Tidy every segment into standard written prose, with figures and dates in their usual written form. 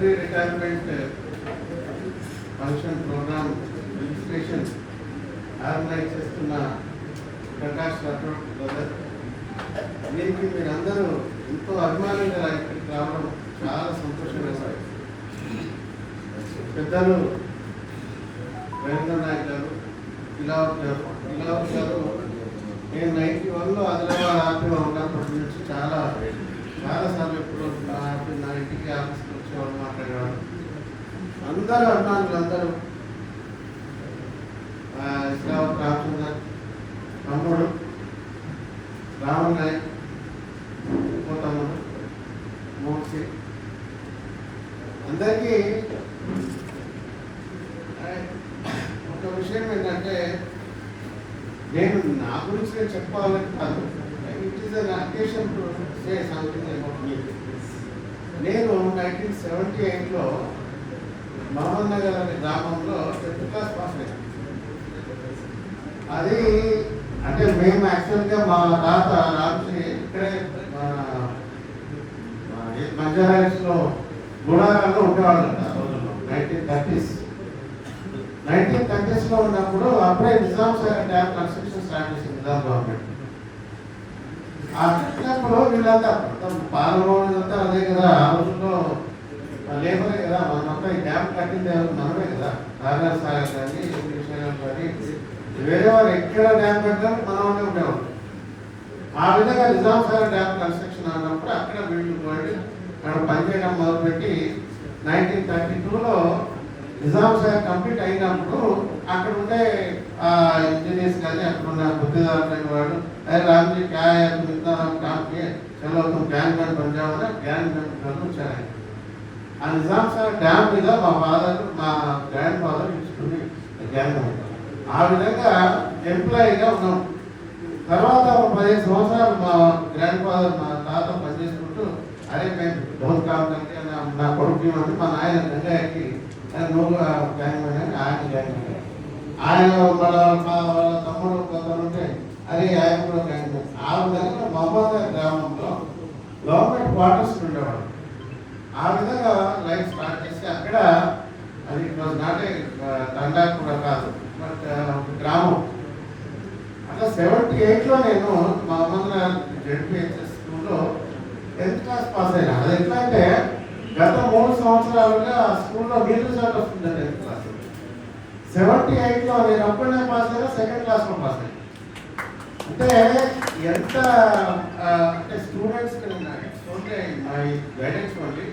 Early retirement function programme registration organise చేస్తున్న Prakash Rathod brother, దీనికి మీరందరూ ఎంతో అభిమానంగా ఇక్కడికి రావడం చాలా సంతోషంగా సార్. పెద్దలు రవీంద్ర నాయక్ గారు, ఇలావత్ గారు నేను 91లో ఆదిలాబాద్ ఆర్టీలో ఉన్నప్పటి నుంచి చాలాసార్లు ఎప్పుడు నా ఇంటికి ఆఫీస్కి వచ్చేవాళ్ళు, మాట్లాడేవాళ్ళు. అందరూ అభిమానులు అందరూ ఇస్లావత్ రామచందర్ తమ్ముడు, రామన్ నాయక్ ఇంకో తమ్ముడు మోక్షి, అందరికీ ఒక విషయం ఏంటంటే, నేను నా గురించి నేను చెప్పాలని కాదు, it is an occasion to say something about me. నేను 1978లో మహమ్మద్ నగర్ అనే గ్రామంలో 10th క్లాస్ పాస్ అయ్యాను. అది అంటే మేము యాక్చువల్గా మా తాత రాజు ఇక్కడే మంజారాయిస్లో గుడారాల్లో ఉండేవాళ్ళు ఆ రోజుల్లో. 1930s ఉన్నప్పుడు అప్పుడే Nizam Sagar dam construction start చేసింది నిజాం గవర్నమెంట్. అప్పుడు వీళ్ళంతా పాల్గొనంతా అదే కదా, ఆ రోజుల్లో లేబరే కదా, మనమంతా ఈ డ్యామ్ కట్టింది మనమే కదా. నాగార్ సాగర్ కానీ శ్రీశైలం కానీ వేరే వారు ఎక్కడ డ్యామ్ కట్టారు మనమే ఉండేవాళ్ళు. ఆ విధంగా నిజాం సాగర్ డ్యామ్ కన్స్ట్రక్షన్ అన్నప్పుడు అక్కడ వీళ్ళు పోయి అక్కడ పనిచేయడం మొదలుపెట్టి 1932లో నిజాం సాగర్ కంప్లీట్ అయినప్పుడు అక్కడ ఉండే ఇంజనీర్స్ కానీ అక్కడ ఉన్న బుద్ధిదారులైన వాడు రామ్జీ క్యా చలో గ్యాన్ మ్యాన్ పంజాబ్ గ్యాన్ మ్యాన్ వచ్చారు. ఆ నిజాం సాగర్ డ్యామ్ మీద మా గ్రాండ్ ఫాదర్ ఇచ్చుకుని గ్యాన్ మ్యాన్ ఆ విధంగా ఎంప్లాయీగా ఉన్నాం. తర్వాత 15 సంవత్సరాలు మా గ్రాండ్ ఫాదర్ మా తాత పనిచేసుకుంటూ అరే మేము డోన్ కావాలంటే నా కొడుకు అంటే మా నాయన గంగయ్యకి నువ్వు గ్యాంగ్ మ్యాన్ ఆయన గ్యాంగ్ మ్యాన్, ఆయన వాళ్ళ తమ్ముడు కొందరు ఉంటే అరే ఆయన కూడా గ్యాంగ్ మ్యాన్. ఆ విధంగా మహమ్మద్ గ్రామంలో గవర్నమెంట్ క్వార్టర్స్ ఉండేవాడు. ఆ విధంగా లైఫ్ స్టార్ట్ చేసి అక్కడ అది నాటే తండా కూడా కాదు, బట్ గ్రామం. అట్లా 78లో నేను మా అమ్మగారు జెడ్పీహెచ్ఎస్ స్కూల్లో 10th క్లాస్ పాస్ అయినా. అది ఎట్లా అంటే గత 3 సంవత్సరాలుగా స్కూల్లో నీళ్ళు చాట్ వస్తుంది 10th క్లాస్. 78లో నేను అప్పుడే పాస్ అయినా, 2nd క్లాస్లో పాస్ అయ్యాను. అంటే ఎంత అంటే students only my guidance only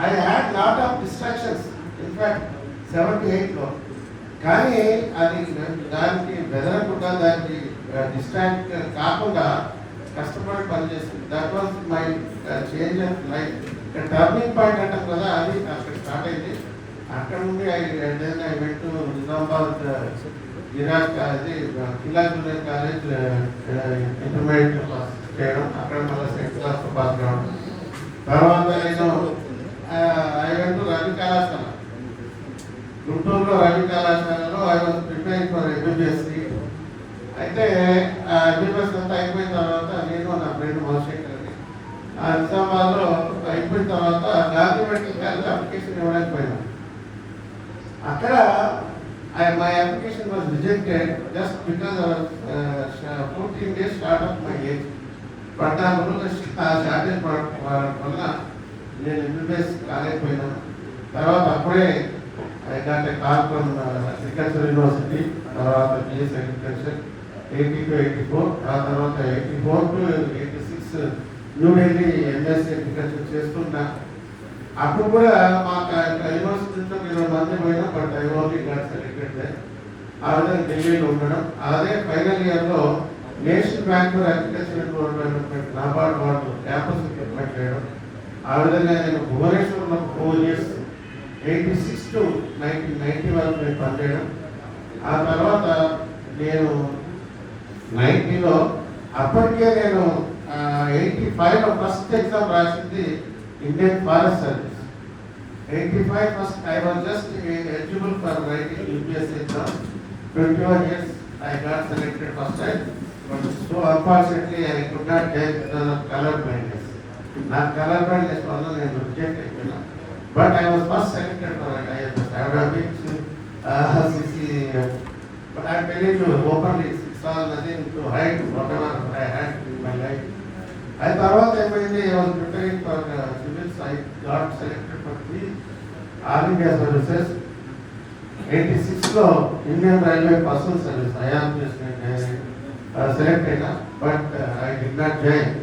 I had lot of distractions in fact 78లో. కానీ అది దానికి బెదరకుండా, దానికి డిస్ట్రాక్ట్ కాకుండా కష్టపడి పనిచేస్తుంది. That was my change of life. Turning point అంటాం కదా, అది అక్కడ స్టార్ట్ అయింది. అక్కడ నుండి I went to Nizamabad Giraj college, Khilla junior college intermediate class చేయడం, అక్కడ మళ్ళీ 6th క్లాస్ పాస్ కావడం. తర్వాత నేను ఐ వెంట్ టు రవి కళాశాల, గుంటూరులో రవి కళాశాలలో I was preparing for MBBS. అయితే ఎంబీబీఎస్ అంతా అయిపోయిన తర్వాత నేను నా ఫ్రెండ్ మోషేఖర్ నిజామాబాద్లో అయిపోయిన తర్వాత గాంధీ మెడికల్ కాలేజ్ అప్లికేషన్ ఇవ్వడానికి పోయినాను. అక్కడ my application was rejected just because 14 days short of my age. 14 రోజులు షార్టేజ్ వల్ల నేను ఎంబీబీఎస్ కాలేకపోయినాను. తర్వాత అప్పుడే ఏంటంటే కాల్ ఫ్రమ్ అగ్రికల్చర్ యూనివర్సిటీ, తర్వాత బిఎస్ అగ్రికల్చర్ 80-84, ఆ తర్వాత 84 to 86 న్యూఢిల్లీ ఎంఎస్సీ అగ్రికల్చర్ చేస్తున్నా. అప్పుడు కూడా మా యూనివర్సిటీ నుంచి 20 మంది పోయినా, but I only got selected. ఆ విధంగా ఢిల్లీలో ఉండడం. అదే ఫైనల్ ఇయర్లో national bank for agriculture and rural development NABARD వాళ్ళు క్యాంపస్ డెవలప్మెంట్ చేయడం. ఆ విధంగా నేను భువనేశ్వర్లో 4 years 86 to 1990 వరకు నేను పనిచేయడం. ఆ తర్వాత నేను 90లో అప్పటికే నేను 85లో ఫస్ట్ ఎగ్జామ్ రాసింది Indian forest service. 85 first I was just eligible for writing UPSC exam. 21 years I got selected first time, but so unfortunately I could not take because of color blindness. నా colour blindness వల్ల నేను reject అయిపోయినా. but I was first selected for it. I would have been CC, but I'm telling you openly, it's all nothing to hide whatever I had in my life. I thought I was preparing for civils. I got selected for 3 All India services. 86 లో Indian railway personal service select, but I did not join.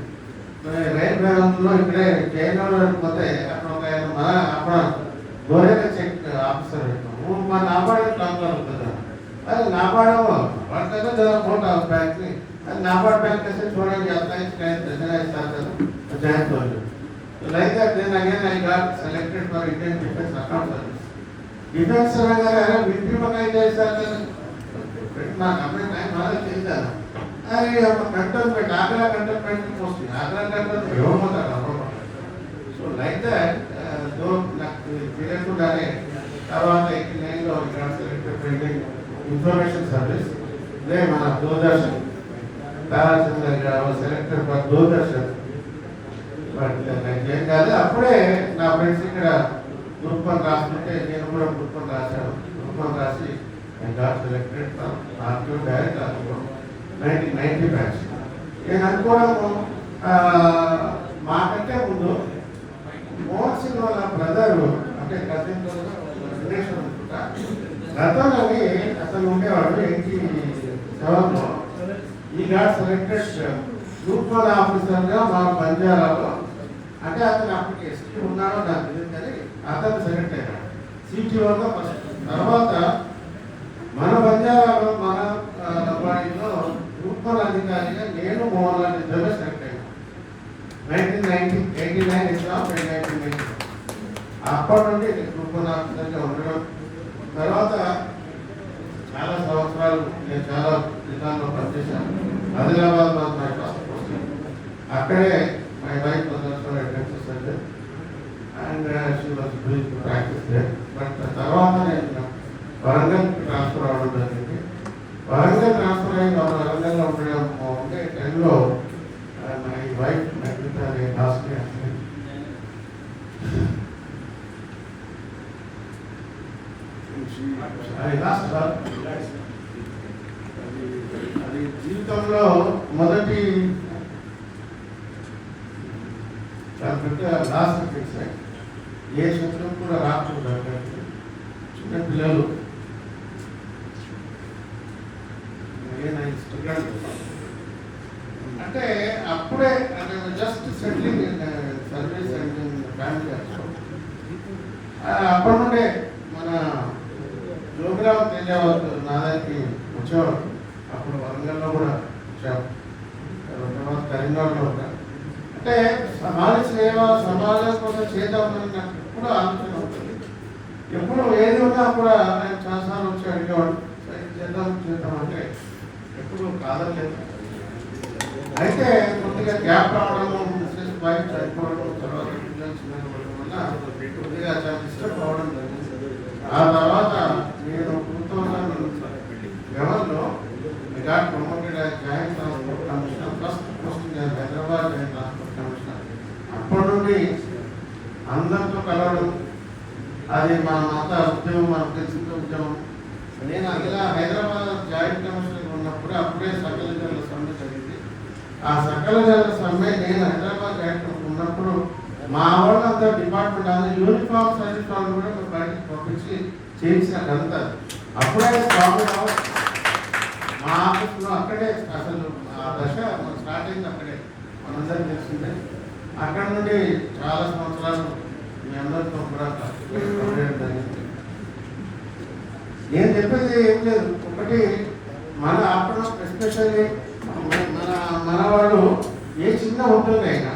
Railway లో ఇక్కడే జైన్లో పోతే అక్కడ ఒక అప్పుడు గోరేక check officer పెట్టాము. మా నాబార్డు క్లాక్లో ఉంటుంది, అది నాబార్డు వాళ్ళకైతే మోటా బ్యాంక్, అది నాబార్డు బ్యాంక్ అయితే చూడండి జాయిన్ తోడు. Like that then again I got selected for Indian defence account service. Defence అనగానే విద్యుమకాయ చేశారు, నాకు అప్పుడే టైం బాగా చేశాను. అది కంటోన్మెంట్, ఆగ్రా కంటోన్మెంట్ వస్తుంది, ఆగ్రా కంటోన్మెంట్ ఇవ్వబోతారు. సో లైక్ దట్ దో నాకు తెలియకుండానే తర్వాత 89లో సెలెక్టెడ్ ఇన్ఫర్మేషన్ సర్వీస్. ఇదే మన దూరదర్శన్, తారాచంద్ర గారు సెలెక్టెడ్ ఫర్ దూరదర్శన్. బట్ ఏం కాదు, అప్పుడే నా ఫ్రెండ్స్ ఇక్కడ గ్రూప్ 1 రాస్తుంటే నేను కూడా గ్రూప్ 1 రాశాను. గ్రూప్ 1 రాసి I got selected for RTO direct RTO 1990 batch. నేను అనుకోవడము మాకంటే ముందు మోహన్ సింగ్ వాళ్ళ బ్రదరు అంటే కజిన్ రిలేషన్ అనుకుంటా, రతన్ అని అతను ఉండేవాడు 87లో. ఈ గాట్ సెలెక్టెడ్ గ్రూప్ 1 ఆఫీసర్గా మా బంజారాలో. అంటే అతను అప్పటికి ఎస్టీ ఉన్నాడో నాకు తెలియదు, కానీ అతను సెలెక్ట్ అయ్యాడు CTOగా ఫస్ట్. తర్వాత మన బంజారాలో మన లంబాడీలో గ్రూప్ 1 అధికారిగా నేను మోహన్ లాల్ ఇద్దరు సెలెక్ట్ అయ్యాను. 1989 ఎగ్జామ్ 1990. అప్పటి నుండి గ్రూప్ 1 ఆఫీసర్గా ఉండడం. తర్వాత చాలా సంవత్సరాలు నేను చాలా జిల్లాల్లో పనిచేశాను. Adilabad my first posting. అక్కడే my wife and she was doing practice there. But తర్వాత నేను వరంగల్ ట్రాన్స్ఫర్ అవ్వడం జరిగింది. వరంగల్ ట్రాన్స్ఫర్ అయ్యి వరంగల్లో ఉండడం ఉంటే 10లో మై వైఫ్ మెట్రిక్ అనే లాస్ట్ అది జీవితంలో మొదటి లాస్ట్ ఫిక్స్ అయ్యి ఏ శత్రువు కూడా రాకుండా చిన్న పిల్లలు అంటే అప్పుడే just settling in service and family. అప్పటి నుండే మన జోగిరావు తేజావత్ నా దగ్గరికి వచ్చేవాడు. అప్పుడు వరంగల్లో కూడా వచ్చాము, తర్వాత కరీంనగర్లో కూడా. అంటే సమాజ సేవ, సమాజం కోసం చేద్దామని నాకు ఎప్పుడు ఆలోచన ఉంటుంది. ఎప్పుడు ఏది ఉన్నా కూడా ఆయన చాలాసార్లు వచ్చి అడిగేవాడు, చేద్దాం అంటే ఎప్పుడు కాదలేదు. అయితే కొద్దిగా గ్యాప్ రావడము, మిస్సెస్ వైఫ్ చనిపోవడం, తర్వాత పిల్లలు చిన్నపడడం వల్ల కొద్దిగా చాలా డిస్టర్బ్ అవ్వడం జరిగింది. ఆ తర్వాత నేను 2011లో got promoted as joint transport commissioner. First posting Hyderabad joint transport commissioner. అప్పటి నుండి అందరితో కలవడం, అది మా మాత ఉద్యమం, మనకు తెలిసిన ఉద్యమం. నేను ఇలా హైదరాబాద్ జాయింట్ కమిషనర్ ఉన్నప్పుడు అప్పుడే సకల జనుల సమ్మె జరిగింది. ఆ సకల జనుల సమ్మె నేను హైదరాబాద్ జాయింట్ ఉన్నప్పుడు మా వాళ్ళంతా డిపార్ట్మెంట్ అది యూనిఫామ్ సర్వీస్ వాళ్ళు కూడా బయటకు పంపించి చేయించినట్టు. అప్పుడే స్వామిరావు మా ఆఫీస్లో అక్కడే అసలు ఆ దశ స్టార్ట్ అయింది, అక్కడే మనందరికీ తెలిసిందే. అక్కడ నుండి చాలా సంవత్సరాలు మీ అందరితో కూడా జరిగింది. నేను చెప్పేది ఏం లేదు, ఒకటి మన అప్పుడు ఎస్పెషల్లీ మన వాళ్ళు ఏ చిన్న ఉద్యోగం అయినా